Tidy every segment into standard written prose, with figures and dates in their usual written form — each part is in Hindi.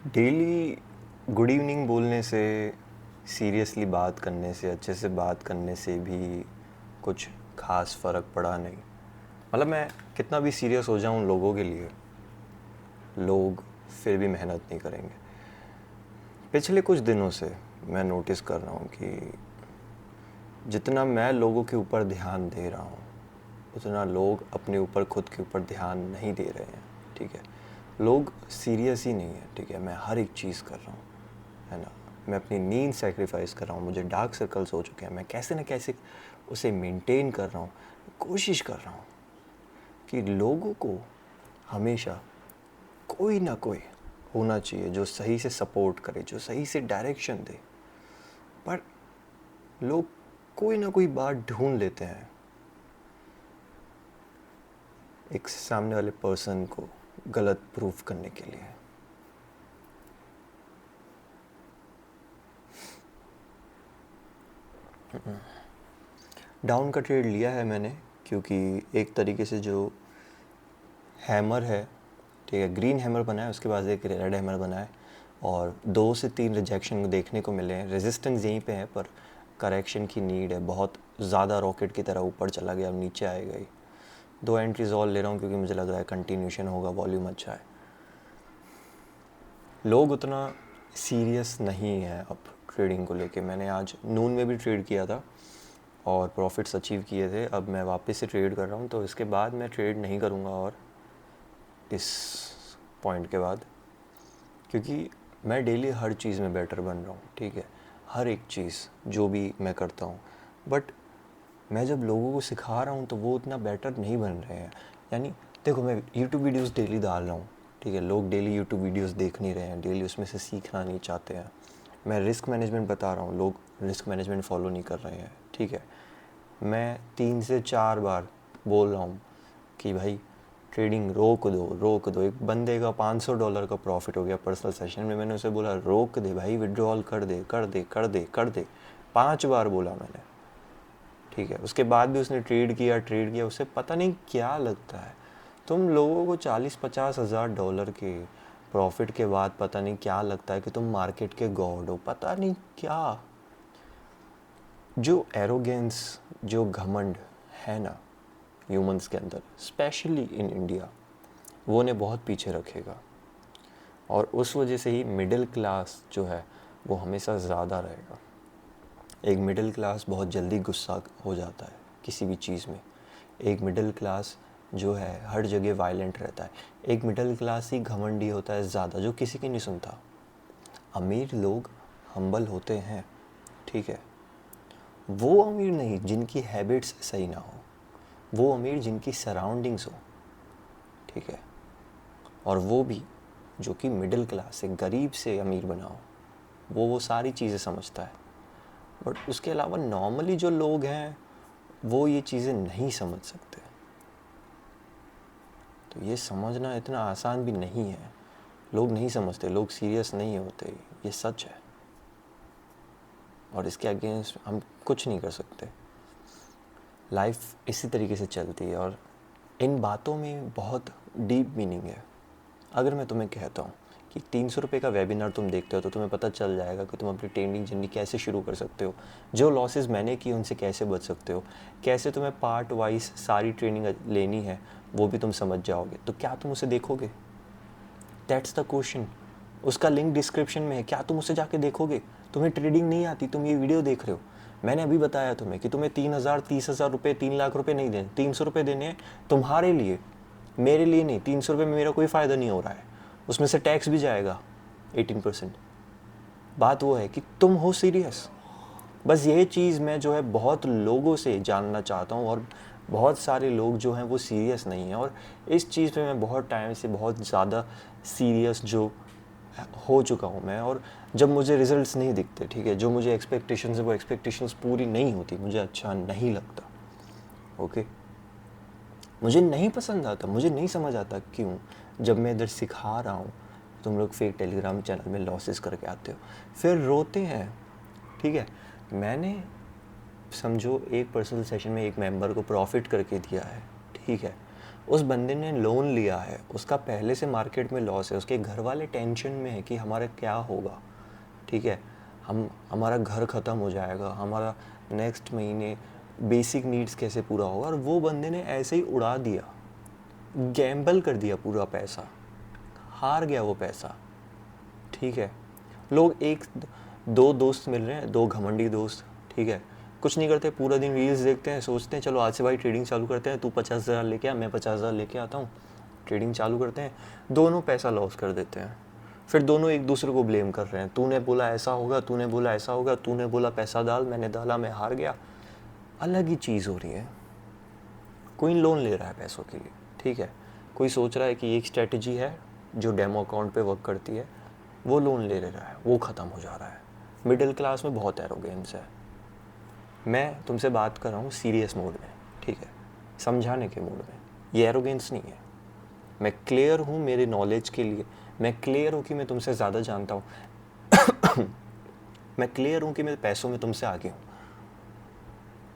डेली गुड इवनिंग बोलने से, सीरियसली बात करने से, अच्छे से बात करने से भी कुछ खास फ़र्क पड़ा नहीं। मतलब मैं कितना भी सीरियस हो जाऊं लोगों के लिए, लोग फिर भी मेहनत नहीं करेंगे। पिछले कुछ दिनों से मैं नोटिस कर रहा हूँ कि जितना मैं लोगों के ऊपर ध्यान दे रहा हूँ, उतना लोग अपने ऊपर, खुद के ऊपर ध्यान नहीं दे रहे हैं। ठीक है, लोग सीरियस ही नहीं है। ठीक है, मैं हर एक चीज़ कर रहा हूँ, है ना। मैं अपनी नींद सेक्रीफाइस कर रहा हूँ, मुझे डार्क सर्कल्स हो चुके हैं, मैं कैसे न कैसे उसे मेंटेन कर रहा हूँ। कोशिश कर रहा हूँ कि लोगों को हमेशा कोई ना कोई होना चाहिए जो सही से सपोर्ट करे, जो सही से डायरेक्शन दे। पर लोग कोई ना कोई बात ढूंढ लेते हैं एक सामने वाले पर्सन को गलत प्रूफ करने के लिए। डाउन का ट्रेड लिया है मैंने, क्योंकि एक तरीके से जो हैमर है, ठीक है, ग्रीन हैमर बना है, उसके बाद एक रेड हैमर बना है और 2 से 3 रिजेक्शन देखने को मिले हैं। रेजिस्टेंस यहीं पे है पर करेक्शन की नीड है। बहुत ज़्यादा रॉकेट की तरह ऊपर चला गया, अब नीचे आएगा ही। 2 एंट्रीज और ले रहा हूँ क्योंकि मुझे लग रहा है कंटिन्यूशन होगा, वॉल्यूम अच्छा है। लोग उतना सीरियस नहीं है अब ट्रेडिंग को लेके। मैंने आज नून में भी ट्रेड किया था और प्रॉफिट्स अचीव किए थे। अब मैं वापस से ट्रेड कर रहा हूँ, तो इसके बाद मैं ट्रेड नहीं करूँगा और इस पॉइंट के बाद, क्योंकि मैं डेली हर चीज़ में बेटर बन रहा हूँ। ठीक है, हर एक चीज़ जो भी मैं करता हूँ, बट मैं जब लोगों को सिखा रहा हूँ तो वो उतना बेटर नहीं बन रहे हैं। यानी देखो, मैं यूट्यूब वीडियोस डेली डाल रहा हूँ, ठीक है, लोग डेली यूट्यूब वीडियोस देख नहीं रहे हैं, डेली उसमें से सीखना नहीं चाहते हैं। मैं रिस्क मैनेजमेंट बता रहा हूँ, लोग रिस्क मैनेजमेंट फॉलो नहीं कर रहे हैं। ठीक है, मैं 3 से 4 बार बोल रहा हूँ कि भाई ट्रेडिंग रोक दो, रोक दो। एक बंदे का $500 का प्रॉफिट हो गया पर्सनल सेशन में, मैंने उसे बोला रोक दे भाई, विड्रॉल कर दे, कर दे, कर दे, कर दे। 5 बार बोला मैंने। ठीक है, उसके बाद भी उसने ट्रेड किया। उसे पता नहीं क्या लगता है, तुम लोगों को 40-50 हज़ार डॉलर के प्रॉफिट के बाद पता नहीं क्या लगता है कि तुम मार्केट के गॉड हो। पता नहीं क्या, जो एरोगेंस, जो घमंड है ना ह्यूमंस के अंदर, स्पेशली इन इंडिया, वो उन्हें बहुत पीछे रखेगा। और उस वजह से ही मिडिल क्लास जो है वो हमेशा ज़्यादा रहेगा। एक मिडिल क्लास बहुत जल्दी गुस्सा हो जाता है किसी भी चीज़ में। एक मिडिल क्लास जो है हर जगह वायलेंट रहता है। एक मिडिल क्लास ही घमंडी होता है ज़्यादा, जो किसी की नहीं सुनता। अमीर लोग हम्बल होते हैं, ठीक है, वो अमीर नहीं जिनकी हैबिट्स सही ना हो, वो अमीर जिनकी सराउंडिंग्स हो। ठीक है, और वो भी जो कि मिडिल क्लास से, गरीब से अमीर बना हो, वो सारी चीज़ें समझता है। बट उसके अलावा नॉर्मली जो लोग हैं वो ये चीज़ें नहीं समझ सकते। तो ये समझना इतना आसान भी नहीं है। लोग नहीं समझते, लोग सीरियस नहीं होते, ये सच है और इसके अगेंस्ट हम कुछ नहीं कर सकते। लाइफ इसी तरीके से चलती है और इन बातों में बहुत डीप मीनिंग है। अगर मैं तुम्हें कहता हूँ कि 300 रुपये का वेबिनार तुम देखते हो तो तुम्हें पता चल जाएगा कि तुम अपनी ट्रेडिंग जर्नी कैसे शुरू कर सकते हो, जो लॉसेस मैंने की उनसे कैसे बच सकते हो, कैसे तुम्हें पार्ट वाइज सारी ट्रेनिंग लेनी है वो भी तुम समझ जाओगे, तो क्या तुम उसे देखोगे? That's the question. उसका लिंक डिस्क्रिप्शन में है, क्या तुम उसे जाके देखोगे? तुम्हें ट्रेडिंग नहीं आती, तुम ये वीडियो देख रहे हो, मैंने अभी बताया तुम्हें कि तुम्हें 3,000 30,000 रुपये, 3 लाख रुपये नहीं देने, 300 रुपये देने हैं तुम्हारे लिए, मेरे लिए नहीं। 300 रुपये में मेरा कोई फ़ायदा नहीं हो रहा है, उसमें से टैक्स भी जाएगा 18%। बात वो है कि तुम हो सीरियस। बस ये चीज़ मैं जो है बहुत लोगों से जानना चाहता हूँ और बहुत सारे लोग जो हैं वो सीरियस नहीं हैं। और इस चीज़ पे मैं बहुत टाइम से बहुत ज़्यादा सीरियस जो हो चुका हूँ मैं। और जब मुझे रिजल्ट्स नहीं दिखते, ठीक है, जो मुझे एक्सपेक्टेशंस है वो एक्सपेक्टेशंस पूरी नहीं होती, मुझे अच्छा नहीं लगता। ओके, मुझे नहीं पसंद आता, मुझे नहीं समझ आता क्यों जब मैं इधर सिखा रहा हूँ तुम लोग फेक टेलीग्राम चैनल में लॉसेस करके आते हो, फिर रोते हैं। ठीक है, मैंने समझो एक पर्सनल सेशन में एक मेंबर को प्रॉफिट करके दिया है, ठीक है, उस बंदे ने लोन लिया है, उसका पहले से मार्केट में लॉस है, उसके घर वाले टेंशन में है कि हमारा क्या होगा, ठीक है, हमारा घर ख़त्म हो जाएगा, हमारा नेक्स्ट महीने बेसिक नीड्स कैसे पूरा होगा, और वो बंदे ने ऐसे ही उड़ा दिया, गैम्बल कर दिया पूरा पैसा, हार गया वो पैसा, ठीक है। लोग एक दो दोस्त मिल रहे हैं, दो घमंडी दोस्त, ठीक है, कुछ नहीं करते, पूरा दिन रील्स देखते हैं, सोचते हैं चलो आज से भाई ट्रेडिंग चालू करते हैं, तू 50,000 लेके आ, मैं 50,000 लेके आता हूँ, ट्रेडिंग चालू करते हैं, दोनों पैसा लॉस कर देते हैं। फिर दोनों एक दूसरे को ब्लेम कर रहे हैं, तूने बोला ऐसा होगा, तूने बोला ऐसा होगा, तूने बोला पैसा डाल, मैंने डाला, मैं हार गया। अलग ही चीज़ हो रही है। कोई लोन ले रहा है पैसों के लिए, ठीक है, कोई सोच रहा है कि एक स्ट्रेटजी है जो डेमो अकाउंट पे वर्क करती है, वो लोन ले रहा है, वो ख़त्म हो जा रहा है। मिडिल क्लास में बहुत एरोगेंस है। मैं तुमसे बात कर रहा हूँ सीरियस मोड में, ठीक है, समझाने के मूड में, ये एरोगेंस नहीं है। मैं क्लियर हूँ मेरे नॉलेज के लिए, मैं क्लियर हूँ कि मैं तुमसे ज़्यादा जानता हूँ मैं क्लियर हूँ कि मैं पैसों में तुमसे आगे हूँ,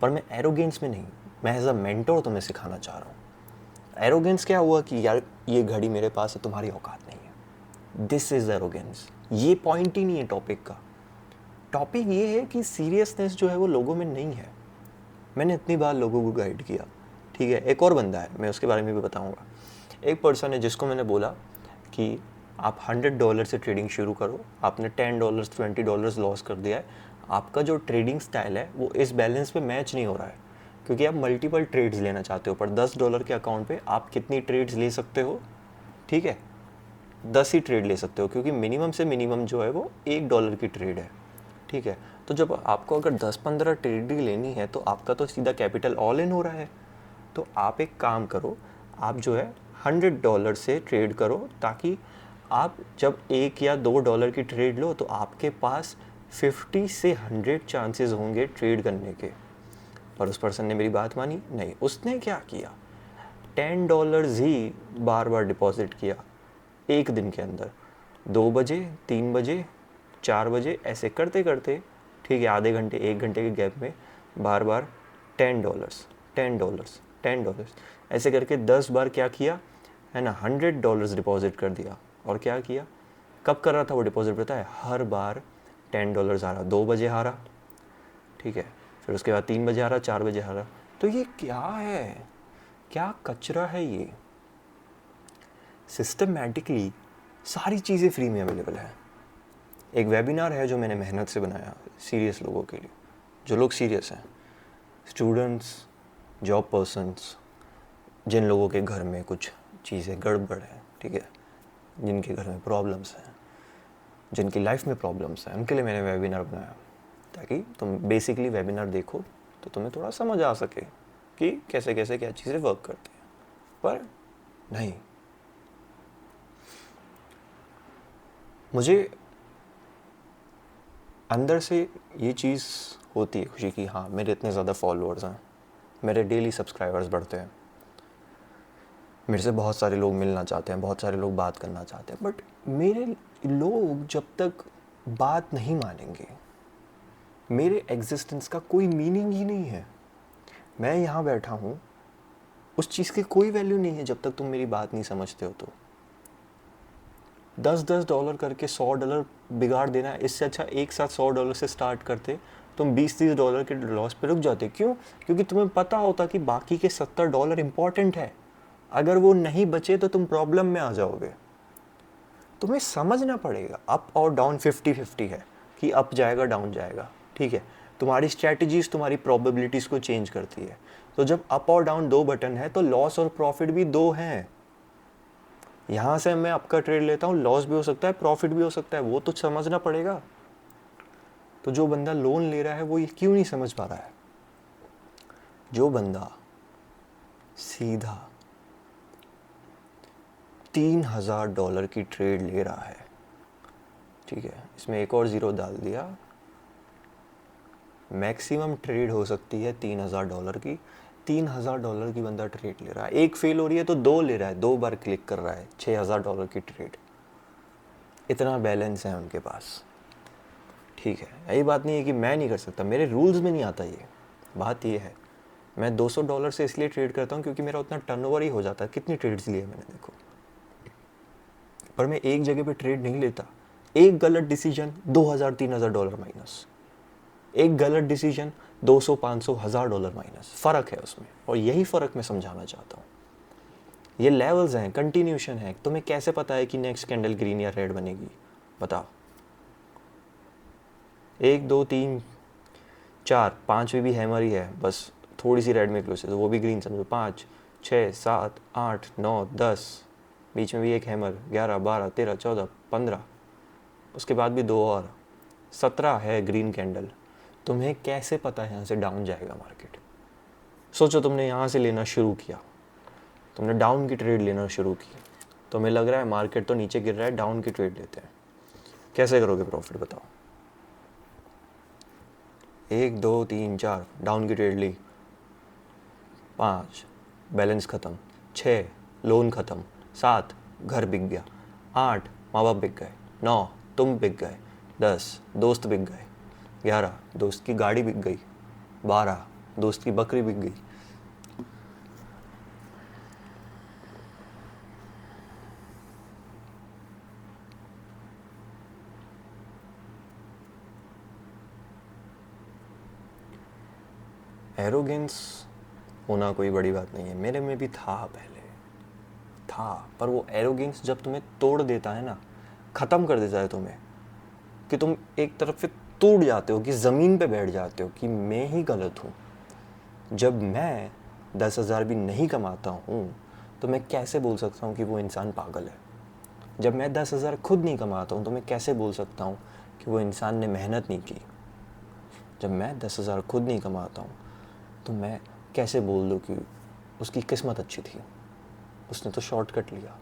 पर मैं एरोगेंस में नहीं, मैं एज अ मेंटोर तुम्हें सिखाना चाह रहा हूँ। एरोगेंस क्या हुआ कि यार ये घड़ी मेरे पास है, तुम्हारी औकात नहीं है, दिस इज एरोगेंस। ये पॉइंट ही नहीं है टॉपिक का। टॉपिक ये है कि सीरियसनेस जो है वो लोगों में नहीं है। मैंने इतनी बार लोगों को गाइड किया, ठीक है। एक और बंदा है, मैं उसके बारे में भी बताऊंगा। एक पर्सन है जिसको मैंने बोला कि आप $100 से ट्रेडिंग शुरू करो, आपने $10 $20 लॉस कर दिया है, आपका जो ट्रेडिंग स्टाइल है वो इस बैलेंस पे मैच नहीं हो रहा है, क्योंकि आप मल्टीपल ट्रेड्स लेना चाहते हो, पर $10 के अकाउंट पे आप कितनी ट्रेड्स ले सकते हो, ठीक है, 10 ही ट्रेड ले सकते हो, क्योंकि मिनिमम से मिनिमम जो है वो $1 की ट्रेड है, ठीक है। तो जब आपको अगर 10-15 ट्रेड ही लेनी है तो आपका तो सीधा कैपिटल ऑल इन हो रहा है। तो आप एक काम करो, आप जो है $100 से ट्रेड करो, ताकि आप जब $1 या $2 की ट्रेड लो तो आपके पास 50 से 100 चांसेस होंगे ट्रेड करने के। पर उस पर्सन ने मेरी बात मानी नहीं। उसने क्या किया, $10 ही बार बार डिपॉजिट किया एक दिन के अंदर, 2 बजे, 3 बजे, 4 बजे, ऐसे करते करते, ठीक है, आधे घंटे 1 घंटे के गैप में बार बार $10 $10 $10 ऐसे करके 10 बार क्या किया है ना, $100 डिपॉजिट कर दिया। और क्या किया, कब कर रहा था वो डिपॉजिट पता है, हर बार $10 हारा, 2 बजे हारा, ठीक है, फिर उसके बाद 3 बजे हारा, 4 बजे हारा। तो ये क्या है, क्या कचरा है ये। सिस्टमैटिकली सारी चीज़ें फ्री में अवेलेबल है। एक वेबिनार है जो मैंने मेहनत से बनाया सीरियस लोगों के लिए, जो लोग सीरियस हैं, स्टूडेंट्स, जॉब पर्सन्स, जिन लोगों के घर में कुछ चीज़ें गड़बड़ है, ठीक है, जिनके घर में प्रॉब्लम्स हैं, जिनकी लाइफ में प्रॉब्लम्स हैं, उनके लिए मैंने वेबिनार बनाया, ताकि तुम बेसिकली वेबिनार देखो तो तुम्हें थोड़ा समझ आ सके कि कैसे कैसे क्या चीज़ें वर्क करती हैं। पर नहीं, मुझे अंदर से ये चीज़ होती है खुशी की, हाँ मेरे इतने ज़्यादा फॉलोअर्स हैं, मेरे डेली सब्सक्राइबर्स बढ़ते हैं, मेरे से बहुत सारे लोग मिलना चाहते हैं, बहुत सारे लोग बात करना चाहते हैं, बट मेरे लोग जब तक बात नहीं मानेंगे, मेरे एग्जिस्टेंस का कोई मीनिंग ही नहीं है। मैं यहाँ बैठा हूँ, उस चीज़ की कोई वैल्यू नहीं है जब तक तुम मेरी बात नहीं समझते हो। तो $10 करके $100 बिगाड़ देना, इससे अच्छा एक साथ $100 से स्टार्ट करते, तुम $20-30 के लॉस पे रुक जाते। क्यों? क्योंकि तुम्हें पता होता कि बाकी के $70 इंपॉर्टेंट है, अगर वो नहीं बचे तो तुम प्रॉब्लम में आ जाओगे। तुम्हें समझना पड़ेगा अप और डाउन 50-50 है, कि अप जाएगा डाउन जाएगा, ठीक है। तुम्हारी स्ट्रैटेजीज तुम्हारी प्रोबेबिलिटीज़ को चेंज करती है। तो जब अप और डाउन 2 बटन है तो लॉस और प्रॉफिट भी 2 हैं। यहाँ से मैं आपका ट्रेड लेता हूँ, लॉस भी हो सकता है, प्रॉफिट भी हो सकता है, वो तो समझना पड़ेगा। तो जो बंदा लोन ले रहा है वो ये क्यों नहीं समझ पा रहा है। जो बंदा सीधा $3,000 की ट्रेड ले रहा है, ठीक है, इसमें एक और ज़ीरो डाल दिया, मैक्सिमम ट्रेड हो सकती है $3,000 की। $3,000 की बंदा ट्रेड ले रहा है, एक फेल हो रही है तो 2 ले रहा है, 2 बार क्लिक कर रहा है, $6,000 की ट्रेड। इतना बैलेंस है उनके पास, ठीक है। यही बात नहीं है कि मैं नहीं कर सकता, मेरे रूल्स में नहीं आता ये। बात ये है मैं $200 से इसलिए ट्रेड करता हूँ क्योंकि मेरा उतना टर्नओवर ही हो जाता है। कितनी ट्रेड्स लिए मैंने देखो, पर मैं एक जगह पे ट्रेड नहीं लेता। एक गलत डिसीजन $2000-3000 माइनस, एक गलत डिसीजन 200-500-1000 माइनस, फ़र्क है उसमें। और यही फ़र्क मैं समझाना चाहता हूँ। ये लेवल्स हैं, कंटिन्यूशन है। तुम्हें कैसे पता है कि नेक्स्ट कैंडल ग्रीन या रेड बनेगी? बताओ। 1 2 3 4 5वीं भी हैमर ही है, बस थोड़ी सी रेड में क्लोज है तो वो भी ग्रीन समझो। 5 6 7 8 9 10, बीच में भी एक हैमर। 11 12 13 14 15, उसके बाद भी 2 और, 17 है ग्रीन कैंडल। तुम्हें कैसे पता है यहाँ से डाउन जाएगा मार्केट? सोचो तुमने यहाँ से लेना शुरू किया, तुमने डाउन की ट्रेड लेना शुरू की, तुम्हें लग रहा है मार्केट तो नीचे गिर रहा है, डाउन की ट्रेड लेते हैं। कैसे करोगे प्रॉफिट बताओ? 1 2 3 4 डाउन की ट्रेड ली, 5 बैलेंस ख़त्म, 6 लोन ख़त्म, 7 घर बिक गया, 8 माँ बाप बिक गए, 9 तुम बिक गए, 10 दोस्त बिक गए, 11 दोस्त की गाड़ी बिक गई, 12 दोस्त की बकरी बिक गई। एरोगेंस होना कोई बड़ी बात नहीं है, मेरे में भी था पहले, था। पर वो एरोगेंस जब तुम्हें तोड़ देता है ना, ख़त्म कर देता है तुम्हें, कि तुम एक तरफ से टूट जाते हो, कि ज़मीन पे बैठ जाते हो कि मैं ही गलत हूँ। जब मैं 10,000 भी नहीं कमाता हूँ तो मैं कैसे बोल सकता हूँ कि वो इंसान पागल है? जब मैं 10,000 खुद नहीं कमाता हूँ तो मैं कैसे बोल सकता हूँ कि वो इंसान ने मेहनत नहीं की? जब मैं 10,000 खुद नहीं कमाता हूँ तो मैं कैसे बोल दूँ कि उसकी किस्मत अच्छी थी, उसने तो शॉर्टकट लिया?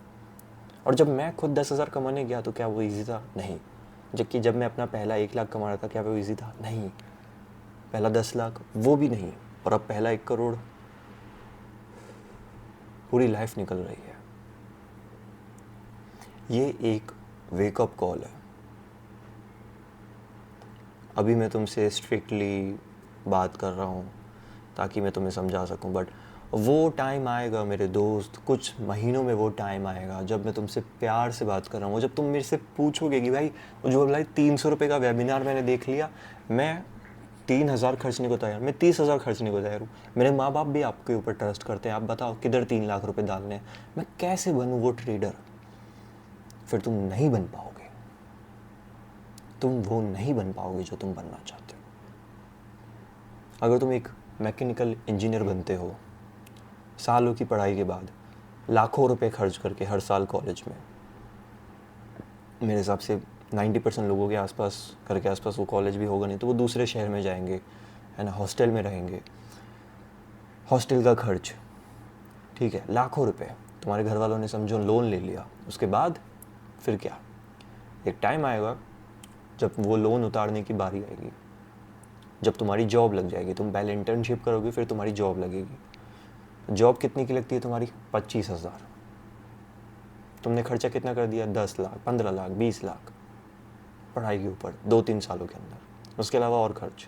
और जब मैं खुद 10,000 कमाने गया तो क्या वो ईजी था? नहीं। जबकि जब मैं अपना पहला 1 लाख कमा रहा था, क्या वो ईजी था? नहीं। पहला 10 लाख, वो भी नहीं। और अब पहला 1 करोड़, पूरी लाइफ निकल रही है। ये एक वेकअप कॉल है। अभी मैं तुमसे स्ट्रिक्टली बात कर रहा हूँ ताकि मैं तुम्हें समझा सकूँ, बट वो टाइम आएगा मेरे दोस्त, कुछ महीनों में वो टाइम आएगा जब मैं तुमसे प्यार से बात कर रहा हूँ। जब तुम मेरे से पूछोगे कि भाई जो भाई 300 रुपये का वेबिनार मैंने देख लिया, मैं 3,000 खर्चने को तैयार, मैं 30,000 खर्चने को तैयार हूँ, मेरे माँ बाप भी आपके ऊपर ट्रस्ट करते हैं, आप बताओ किधर 3 लाख रुपए डालने हैं, मैं कैसे बनूँ वो ट्रेडर? फिर तुम नहीं बन पाओगे, तुम वो नहीं बन पाओगे जो तुम बनना चाहते हो। अगर तुम एक मैकेनिकल इंजीनियर बनते हो, सालों की पढ़ाई के बाद, लाखों रुपए खर्च करके हर साल कॉलेज में, मेरे हिसाब से 90% लोगों के आसपास, घर के आसपास वो कॉलेज भी होगा नहीं, तो वो दूसरे शहर में जाएंगे, है ना, हॉस्टल में रहेंगे, हॉस्टल का खर्च, ठीक है, लाखों रुपए। तुम्हारे घर वालों ने समझो लोन ले लिया, उसके बाद फिर क्या? एक टाइम आएगा जब वो लोन उतारने की बारी आएगी, जब तुम्हारी जॉब लग जाएगी, तुम पहले इंटर्नशिप करोगे, फिर तुम्हारी जॉब लगेगी। जॉब कितनी की लगती है तुम्हारी? 25,000। तुमने खर्चा कितना कर दिया? 10 लाख, 15 लाख, 20 लाख पढ़ाई के ऊपर 2-3 सालों के अंदर, उसके अलावा और खर्च।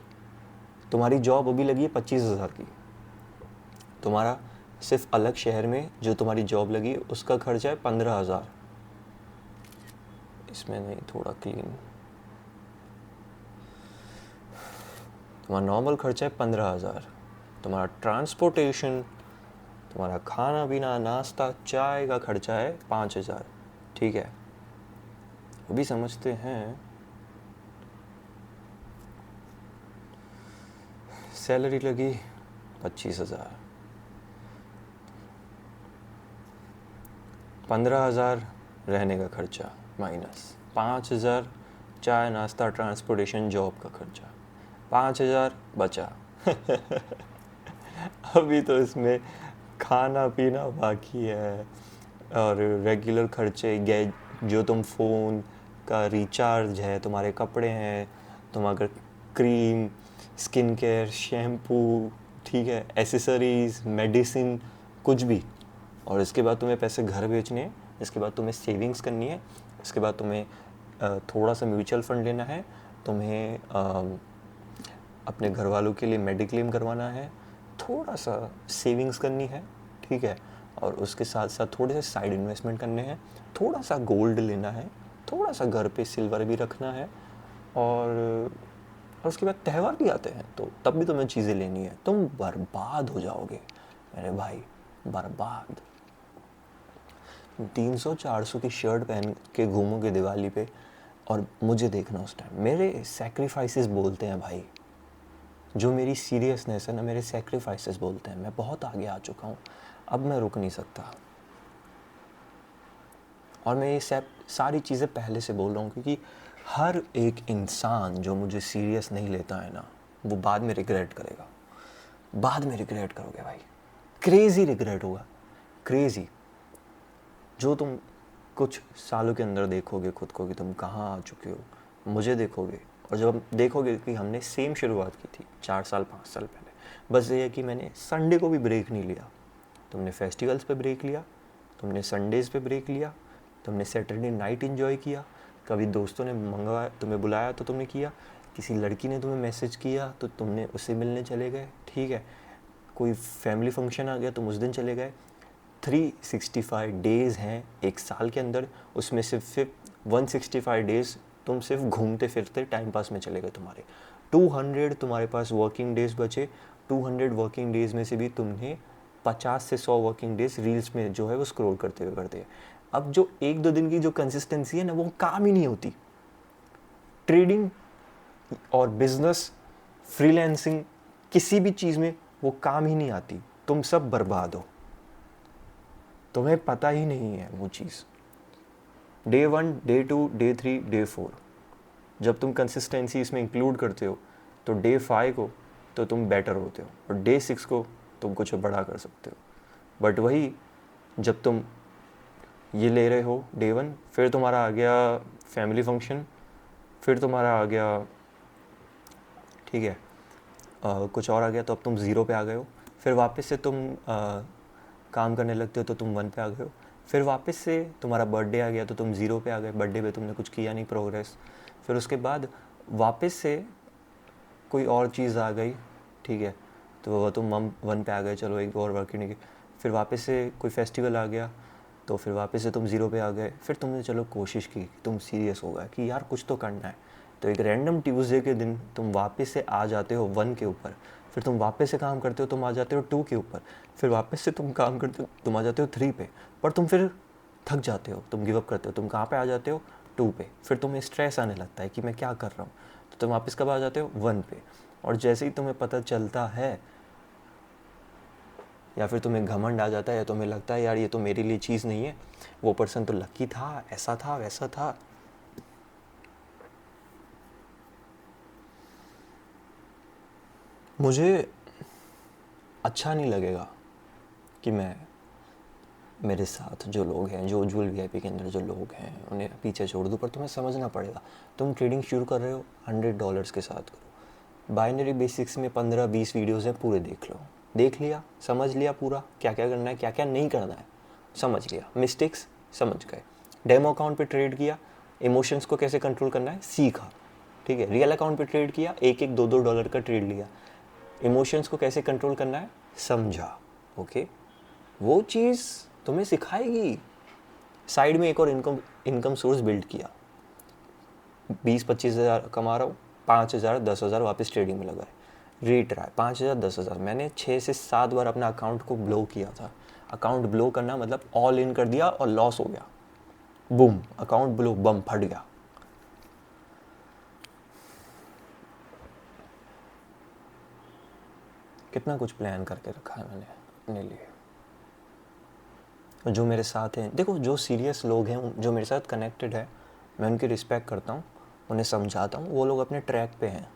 तुम्हारी जॉब अभी लगी है 25,000 की, तुम्हारा सिर्फ अलग शहर में जो तुम्हारी जॉब लगी उसका खर्चा है 15,000। इसमें नहीं, थोड़ा क्लीन, तुम्हारा नॉर्मल खर्चा है 15,000, तुम्हारा ट्रांसपोर्टेशन, तुम्हारा खाना पीना, नाश्ता, चाय का खर्चा है 5,000, ठीक है? वो भी समझते हैं। सैलरी लगी 25,000, 15,000 रहने का खर्चा माइनस 5,000 चाय नाश्ता ट्रांसपोर्टेशन जॉब का खर्चा, 5,000 बचा। अभी तो इसमें खाना पीना बाकी है और रेगुलर खर्चे, गए जो तुम फ़ोन का रिचार्ज है, तुम्हारे कपड़े हैं, तुम अगर क्रीम, स्किन केयर, शैम्पू, ठीक है, एसेसरीज़, मेडिसिन, कुछ भी। और इसके बाद तुम्हें पैसे घर बेचने हैं, इसके बाद तुम्हें सेविंग्स करनी है, इसके बाद तुम्हें थोड़ा सा म्यूचुअल फंड लेना है, तुम्हें अपने घर वालों के लिए मेडिक्लेम करवाना है, थोड़ा सा सेविंग्स करनी है, ठीक है, और उसके साथ साथ थोड़े से साइड इन्वेस्टमेंट करने हैं, थोड़ा सा गोल्ड लेना है, थोड़ा सा घर पे सिल्वर भी रखना है, और उसके बाद त्यौहार भी आते हैं तो तब भी तुम्हें चीज़ें लेनी है। तुम बर्बाद हो जाओगे मेरे भाई, बर्बाद। 300-400 की शर्ट पहन के घूमोगे दिवाली पे, और मुझे देखना उस टाइम मेरे सेक्रीफाइसेस बोलते हैं भाई, जो मेरी सीरियसनेस है ना, मेरे सेक्रीफाइसेस बोलते हैं। मैं बहुत आगे आ चुका हूँ, अब मैं रुक नहीं सकता। और मैं ये सब सारी चीज़ें पहले से बोल रहा हूँ, क्योंकि हर एक इंसान जो मुझे सीरियस नहीं लेता है ना, वो बाद में रिग्रेट करेगा, बाद में रिग्रेट करोगे भाई, क्रेज़ी रिग्रेट होगा, क्रेज़ी। जो तुम कुछ सालों के अंदर देखोगे खुद को कि तुम कहाँ आ चुके हो, मुझे देखोगे, और जब देखोगे कि हमने सेम शुरुआत की थी 4 साल 5 साल पहले, बस ये है कि मैंने संडे को भी ब्रेक नहीं लिया। तुमने फेस्टिवल्स पे ब्रेक लिया, तुमने संडेज़ पे ब्रेक लिया, तुमने सैटरडे नाइट एंजॉय किया, कभी दोस्तों ने मंगवाया, तुम्हें बुलाया तो तुमने किया, किसी लड़की ने तुम्हें मैसेज किया तो तुमने उससे मिलने चले गए, ठीक है, कोई फैमिली फंक्शन आ गया तुम उस दिन चले गए। 365 डेज़ हैं एक साल के अंदर, उसमें सिर्फ 165 डेज़ तुम सिर्फ घूमते फिरते टाइम पास में चले गए तुम्हारे। 200 तुम्हारे पास वर्किंग डेज़ बचे, 200 वर्किंग डेज़ में से भी तुमने 50 से 100 वर्किंग डेज़ रील्स में जो है वो स्क्रॉल करते हुए करते हैं। अब जो 1-2 दिन की जो कंसिस्टेंसी है ना, वो काम ही नहीं होती। ट्रेडिंग और बिजनेस, फ्रीलांसिंग, किसी भी चीज़ में वो काम ही नहीं आती। तुम सब बर्बाद हो, तुम्हें पता ही नहीं है वो चीज़। डे 1, डे 2, डे 3, डे 4 जब तुम कंसिस्टेंसी इसमें इंक्लूड करते हो तो डे 5 को तो तुम बेटर होते हो, और डे 6 को तुम कुछ बड़ा कर सकते हो। बट वही जब तुम ये ले रहे हो डे 1, फिर तुम्हारा आ गया फैमिली फंक्शन, फिर तुम्हारा आ गया, ठीक है, कुछ और आ गया तो अब तुम 0 पे आ गए हो, फिर वापस से तुम काम करने लगते हो तो तुम 1 पे आ गए हो, फिर वापस से तुम्हारा बर्थडे आ गया तो तुम 0 पे आ गए, बर्थडे पे तुमने कुछ किया नहीं प्रोग्रेस, फिर उसके बाद वापस से कोई और चीज़ आ गई, ठीक है, तो तुम 1 पे आ गए, चलो एक और वर्क नहीं की, फिर वापस से कोई फेस्टिवल आ गया तो फिर वापस से तुम 0 पे आ गए, फिर तुमने चलो कोशिश की, तुम सीरियस हो गए कि यार कुछ तो करना है, तो एक रैंडम ट्यूसडे के दिन तुम वापस से आ जाते हो 1 के ऊपर, फिर तुम वापस से काम करते हो, तुम आ जाते हो 2 के ऊपर, फिर वापस से तुम काम करते हो, तुम आ जाते हो 3 पे, पर तुम फिर थक जाते हो, तुम गिव अप करते हो, तुम कहाँ पे आ जाते हो 2 पे, फिर तुम्हें स्ट्रेस आने लगता है कि मैं क्या कर रहा हूँ, तो तुम वापस कब आ जाते हो 1 पे, और जैसे ही तुम्हें पता चलता है, या फिर तुम्हें घमंड आ जाता है, या तुम्हें लगता है यार ये तो मेरे लिए चीज़ नहीं है, वो पर्सन तो लकी था, ऐसा था वैसा था, मुझे अच्छा नहीं लगेगा कि मैं मेरे साथ जो लोग हैं, जो उज्जवल वीआईपी के अंदर जो लोग हैं, उन्हें पीछे छोड़ दूँ, पर तुम्हें समझना पड़ेगा। तुम ट्रेडिंग शुरू कर रहे हो $100 के साथ करो, बाइनरी बेसिक्स में 15-20 वीडियोज़ हैं, पूरे देख लो, देख लिया, समझ लिया पूरा क्या क्या करना है क्या क्या नहीं करना है, समझ लिया, मिस्टेक्स समझ गए, डेमो अकाउंट पे ट्रेड किया, इमोशंस को कैसे कंट्रोल करना है सीखा, ठीक है, रियल अकाउंट पे ट्रेड किया, $1-2 का ट्रेड लिया, इमोशंस को कैसे कंट्रोल करना है समझा, ओके, वो चीज़ तुम्हें सिखाएगी। साइड में एक और इनकम सोर्स बिल्ड किया, 20-25 हज़ार कमा रहा हूँ, 5,000 10,000 वापस ट्रेडिंग में लगा है, रेट रहा है 5,000 10,000। मैंने 6 से 7 बार अपना अकाउंट को ब्लो किया था। अकाउंट ब्लो करना मतलब ऑल इन कर दिया और लॉस हो गया, बूम, अकाउंट ब्लो, बम फट गया। कितना कुछ प्लान करके रखा है मैंने अपने लिए। जो मेरे साथ हैं, देखो जो सीरियस लोग हैं, जो मेरे साथ कनेक्टेड है, मैं उनकी रिस्पेक्ट करता हूँ, उन्हें समझाता हूँ, वो लोग अपने ट्रैक पे हैं।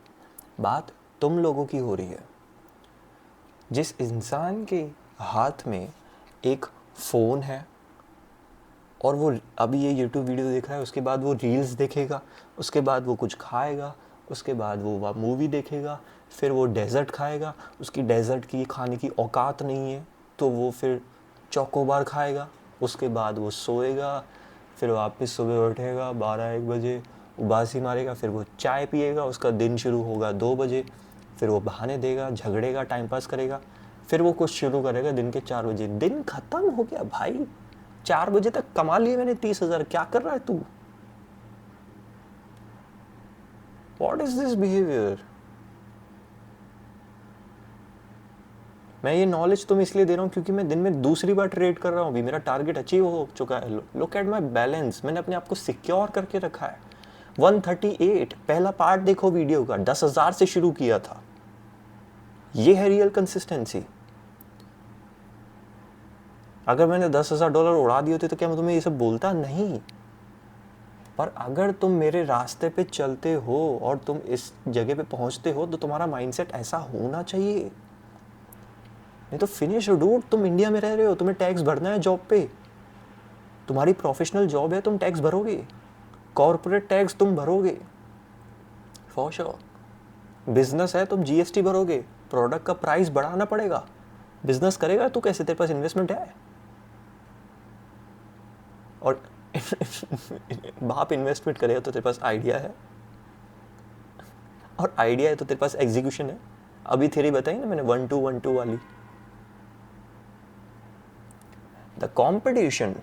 बात तुम लोगों की हो रही है। जिस इंसान के हाथ में एक फ़ोन है और वो अभी ये यूट्यूब वीडियो देख रहा है, उसके बाद वो रील्स देखेगा, उसके बाद वो कुछ खाएगा, उसके बाद वो मूवी देखेगा, फिर वो डेज़र्ट खाएगा, उसकी डेज़र्ट की खाने की औकात नहीं है तो वो फिर चोकोबार खाएगा, उसके बाद वो सोएगा, फिर वापस सुबह उठेगा 12-1 बजे, उबासी मारेगा, फिर वो चाय पिएगा, उसका दिन शुरू होगा 2 बजे, फिर वो बहाने देगा, झगड़ेगा, टाइम पास करेगा, फिर वो कुछ शुरू करेगा दिन के 4 बजे, दिन खत्म हो गया भाई, 4 बजे तक कमा लिए मैंने 30,000, क्या कर रहा है तू? What is this behaviour? मैं ये नॉलेज तुम इसलिए दे रहा हूँ क्योंकि मैं दिन में दूसरी बार ट्रेड कर रहा हूँ, अभी मेरा टारगेट अचीव हो चुका है। लुक एट माई बैलेंस, मैंने अपने आप को सिक्योर करके रखा है। 138 पहला पार्ट देखो वीडियो का, 10,000 से शुरू किया था। ये है रियल कंसिस्टेंसी। अगर मैंने $10,000 उड़ा दिए होते तो क्या मैं तुम्हें ये सब बोलता? नहीं। पर अगर तुम मेरे रास्ते पे चलते हो और तुम इस जगह पे पहुंचते हो तो तुम्हारा माइंडसेट ऐसा होना चाहिए। नहीं तो फिनिश डूड, तुम इंडिया में रह रहे हो, तुम्हें टैक्स भरना है जॉब पे, तुम्हारी प्रोफेशनल जॉब है, तुम टैक्स भरोगे, कॉर्पोरेट टैक्स तुम भरोगे फॉर श्योर। बिजनेस है, तुम जीएसटी भरोगे, प्रोडक्ट का प्राइस बढ़ाना पड़ेगा। बिजनेस करेगा तू कैसे? तेरे पास इन्वेस्टमेंट है और बाप इन्वेस्टमेंट करेगा तो तेरे पास आइडिया है, और आइडिया है तो तेरे पास एग्जीक्यूशन है। अभी थ्योरी बताई ना मैंने, 1-2-1-2 वाली। द कॉम्पिटिशन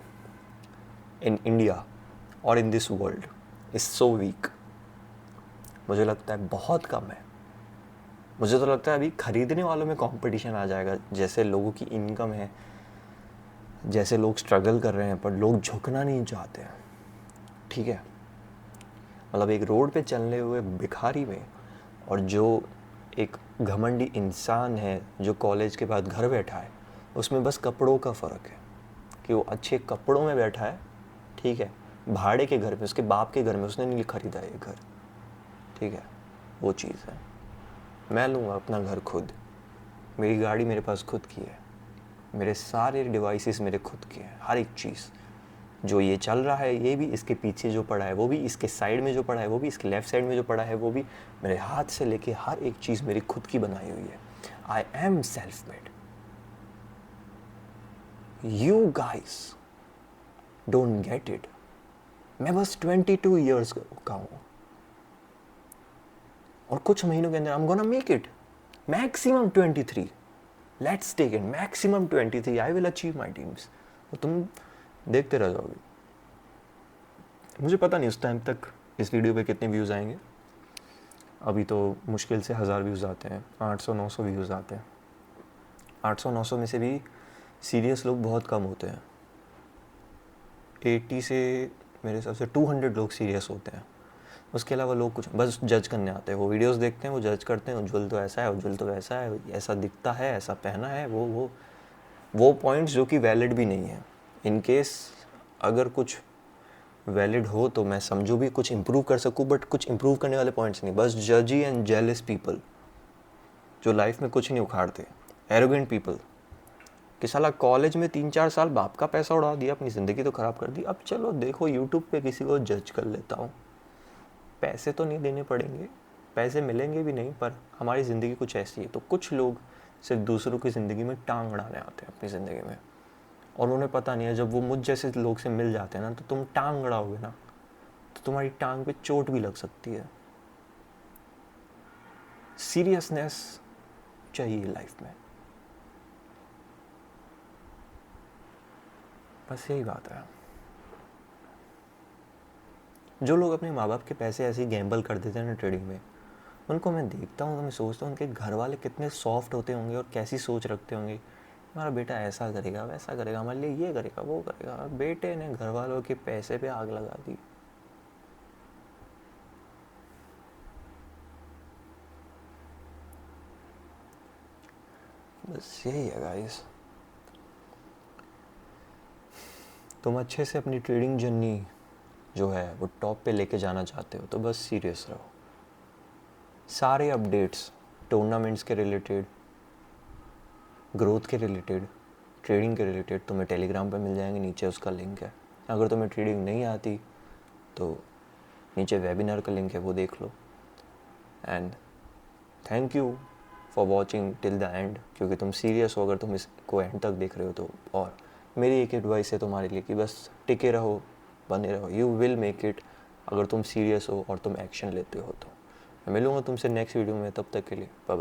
इन इंडिया और in this world is so weak. मुझे लगता है बहुत कम है। मुझे तो लगता है अभी खरीदने वालों में कंपटीशन आ जाएगा। जैसे लोगों की इनकम है, जैसे लोग स्ट्रगल कर रहे हैं, पर लोग झुकना नहीं चाहते हैं। ठीक है, मतलब एक रोड पे चलने हुए भिखारी में और जो एक घमंडी इंसान है जो कॉलेज के बाद घर बैठा है, उसमें बस कपड़ों का फ़र्क है कि वो अच्छे कपड़ों में बैठा है। ठीक है, भाड़े के घर में, उसके बाप के घर में, उसने नहीं खरीदा ये घर। ठीक है, वो चीज़ है। मैं लूँगा अपना घर खुद, मेरी गाड़ी मेरे पास खुद की है, मेरे सारे डिवाइसेस मेरे खुद के हैं, हर एक चीज़। जो ये चल रहा है ये भी, इसके पीछे जो पड़ा है वो भी, इसके साइड में जो पड़ा है वो भी, इसके लेफ्ट साइड में जो पड़ा है वो भी, मेरे हाथ से लेके हर एक चीज़ मेरी खुद की बनाई हुई है। I am self made. You guys don't get it. मैं बस 22 ईयर्स का हूँ और कुछ महीनों के अंदर I am gonna make it. Maximum 23, let's take it, maximum 23 I will achieve my dreams. और तुम देखते रह जाओगे। मुझे पता नहीं उस टाइम तक इस वीडियो पे कितने व्यूज़ आएंगे। अभी तो मुश्किल से 1000 व्यूज़ आते हैं, 800-900 व्यूज़ आते हैं। 800-900 में से भी सीरियस लोग बहुत कम होते हैं। 80 से मेरे हिसाब से 200 लोग सीरियस होते हैं। उसके अलावा लोग कुछ बस जज करने आते हैं। वो वीडियोस देखते हैं, वो जज करते हैं, उज्ज्वल तो ऐसा है, उज्ज्वल तो वैसा है, ऐसा दिखता है, ऐसा पहना है, वो पॉइंट्स जो कि वैलिड भी नहीं है। इन केस अगर कुछ वैलिड हो तो मैं समझूँ भी, कुछ इम्प्रूव कर सकूँ, बट कुछ इम्प्रूव करने वाले पॉइंट्स नहीं, बस जजी एंड जेलस पीपल जो लाइफ में कुछ नहीं उखाड़ते, एरोगेंट पीपल कि साला कॉलेज में 3-4 साल बाप का पैसा उड़ा दिया, अपनी ज़िंदगी तो ख़राब कर दी, अब चलो देखो यूट्यूब पे किसी को जज कर लेता हूँ। पैसे तो नहीं देने पड़ेंगे, पैसे मिलेंगे भी नहीं, पर हमारी ज़िंदगी कुछ ऐसी है। तो कुछ लोग सिर्फ दूसरों की ज़िंदगी में टांग अड़ाने आते हैं अपनी ज़िंदगी में, और उन्हें पता नहीं है जब वो मुझ जैसे लोग से मिल जाते हैं ना, तो तुम टांग अड़ाओगे ना तो तुम्हारी टांग पे चोट भी लग सकती है। सीरियसनेस चाहिए लाइफ में, बस यही बात है। जो लोग अपने माँ बाप के पैसे ऐसे ही गैम्बल कर देते हैं ना ट्रेडिंग में, उनको मैं देखता हूँ तो मैं सोचता हूँ उनके घर वाले कितने सॉफ्ट होते होंगे और कैसी सोच रखते होंगे। हमारा बेटा ऐसा करेगा, वैसा करेगा, हमारे लिए ये करेगा, वो करेगा। बेटे ने घर वालों के पैसे पे आग लगा दी। बस यही है गाइस। तुम अच्छे से अपनी ट्रेडिंग जर्नी जो है वो टॉप पे लेके जाना चाहते हो तो बस सीरियस रहो। सारे अपडेट्स टूर्नामेंट्स के रिलेटेड, ग्रोथ के रिलेटेड, ट्रेडिंग के रिलेटेड तुम्हें टेलीग्राम पे मिल जाएंगे, नीचे उसका लिंक है। अगर तुम्हें ट्रेडिंग नहीं आती तो नीचे वेबिनार का लिंक है, वो देख लो। And thank you for watching till the end, क्योंकि तुम सीरियस हो अगर तुम इसको एंड तक देख रहे हो तो। और मेरी एक एडवाइस है तुम्हारे लिए कि बस टिके रहो, बने रहो, यू विल मेक इट अगर तुम सीरियस हो और तुम एक्शन लेते हो तो। मैं मिलूँगा तुमसे नेक्स्ट वीडियो में, तब तक के लिए बाय बाय।